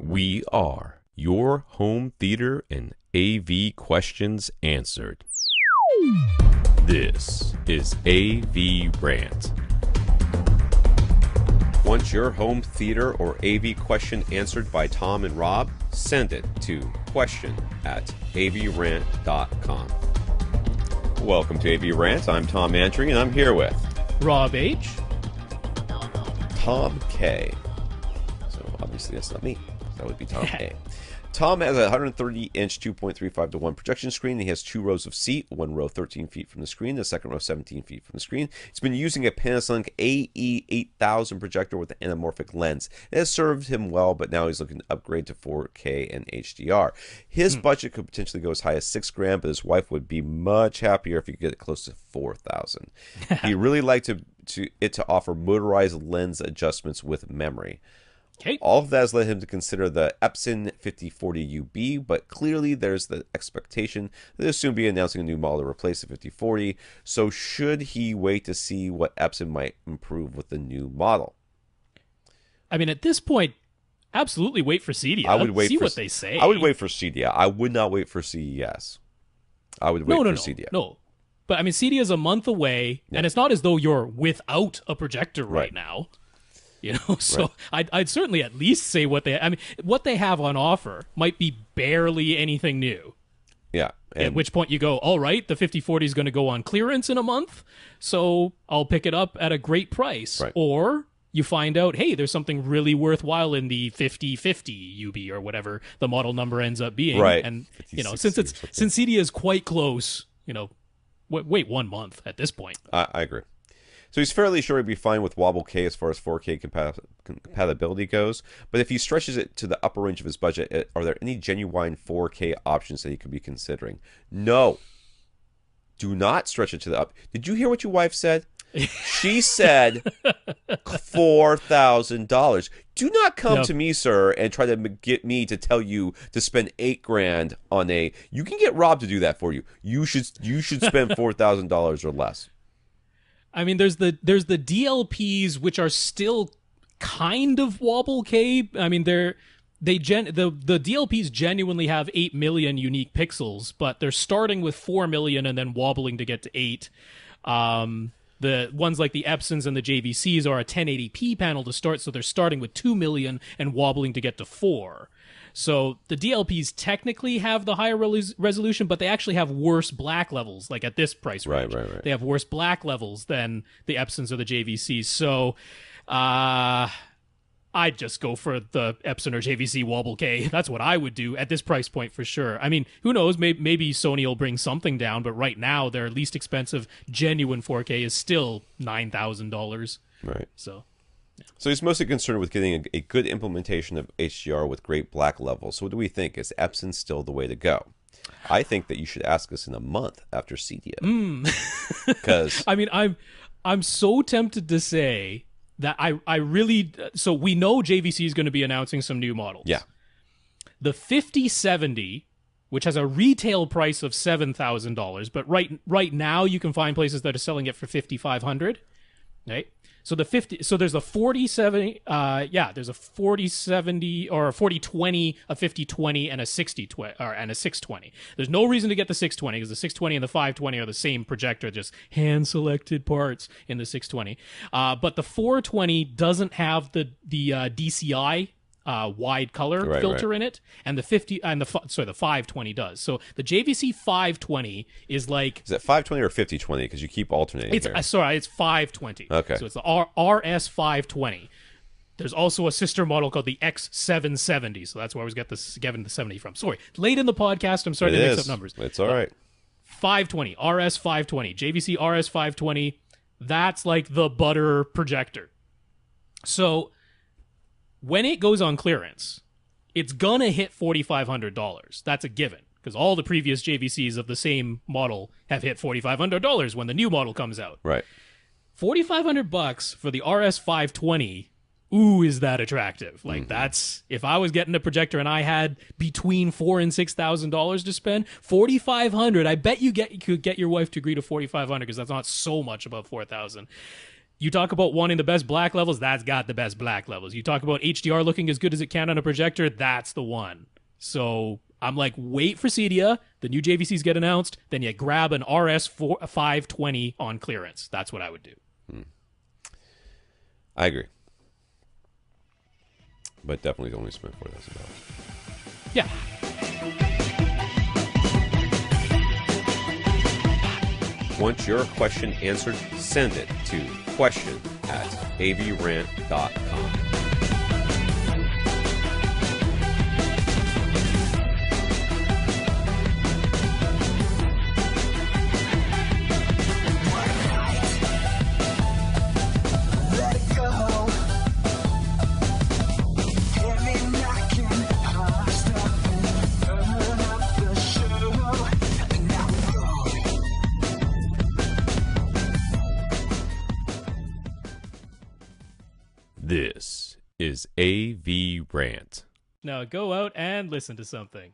We are your home theater and AV questions answered. This is AVRant. Want your home theater or AV question answered by Tom and Rob? Send it to question@avrant.com. Welcome to AVRant. I'm Tom Andry, and I'm here with Rob H. Tom K. So obviously that's not me. That would be Tom A. Tom has a 130-inch 2.35 to 1 projection screen. He has 2 rows of seat, one row 13 feet from the screen, the second row 17 feet from the screen. He's been using a Panasonic AE8000 projector with an anamorphic lens. It has served him well, but now he's looking to upgrade to 4K and HDR. His budget could potentially go as high as $6,000, but his wife would be much happier if he could get it close to $4,000. He really liked it to offer motorized lens adjustments with memory. Okay. All of that has led him to consider the Epson 5040 UB, but clearly there's the expectation that they'll soon be announcing a new model to replace the 5040. So should he wait to see what Epson might improve with the new model? I mean, at this point, absolutely wait for CEDIA. I would wait see for what they say. I would wait for CEDIA. I would not wait for CES. I would wait for CEDIA. No. But I mean, CEDIA is a month away, and it's not as though you're without a projector right now. You know, so I'd certainly at least say what they have on offer might be barely anything new. Yeah. At which point you go, all right, the 5040 is going to go on clearance in a month, so I'll pick it up at a great price. Right. Or you find out, hey, there's something really worthwhile in the 5050 UB or whatever the model number ends up being. Right. And you know, since CEDIA is quite close, you know, wait 1 month at this point. I agree. So he's fairly sure he'd be fine with Wobble K as far as 4K compatibility goes. But if he stretches it to the upper range of his budget, are there any genuine 4K options that he could be considering? No. Do not stretch it to the up. Did you hear what your wife said? She said $4,000. Do not come to me, sir, and try to get me to tell you to spend $8,000 on a. You can get Rob to do that for you. You should spend $4,000 or less. I mean, there's the DLPs, which are still kind of Wobble K. I mean, the DLPs genuinely have 8 million unique pixels, but they're starting with 4 million and then wobbling to get to 8. The ones like the Epsons and the JVCs are a 1080p panel to start, so they're starting with 2 million and wobbling to get to 4. So the DLPs technically have the higher resolution, but they actually have worse black levels, like at this price range. Right. They have worse black levels than the Epsons or the JVCs. So I'd just go for the Epson or JVC Wobble K. That's what I would do at this price point for sure. I mean, who knows? Maybe Sony will bring something down, but right now their least expensive genuine 4K is still $9,000. Right. So he's mostly concerned with getting a good implementation of HDR with great black levels. So what do we think? Is Epson still the way to go? I think that you should ask us in a month after CEDIA. Because I mean, I'm so tempted to say that I really. So we know JVC is going to be announcing some new models. Yeah. The 5070, which has a retail price of $7,000, but right now you can find places that are selling it for $5,500. Right. So there's a 4070, there's a 4070 or a 4020, a 5020, and a 6020 and a 620. There's no reason to get the 620 because the 620 and the 520 are the same projector, just hand selected parts in the 620. But the 420 doesn't have the DCI wide color filter in it, and the 520 does. So the JVC 520 is like, is it 520 or 5020? Because you keep alternating. It's 520. Okay. So it's the RS 520. There's also a sister model called the X770. So that's where I was getting the 70 from. Sorry, late in the podcast, I'm starting to mix up numbers. It's all right. 520, RS 520, JVC RS 520. That's like the butter projector. So when it goes on clearance, it's gonna hit $4,500. That's a given, because all the previous JVCs of the same model have hit $4,500 when the new model comes out. Right. $4,500 for the RS 520. Ooh, is that attractive? Like that's, if I was getting a projector and I had between $4,000 and $6,000 to spend, $4,500. I bet you could get your wife to agree to $4,500 because that's not so much above $4,000. You talk about wanting the best black levels, that's got the best black levels. You talk about HDR looking as good as it can on a projector, that's the one. So I'm like, wait for Cydia, the new JVCs get announced, then you grab an RS 520 on clearance. That's what I would do. I agree. But definitely only spent $4,000. Yeah. Want your question answered? Send it to question@avrant.com. This is AVRant. Now go out and listen to something.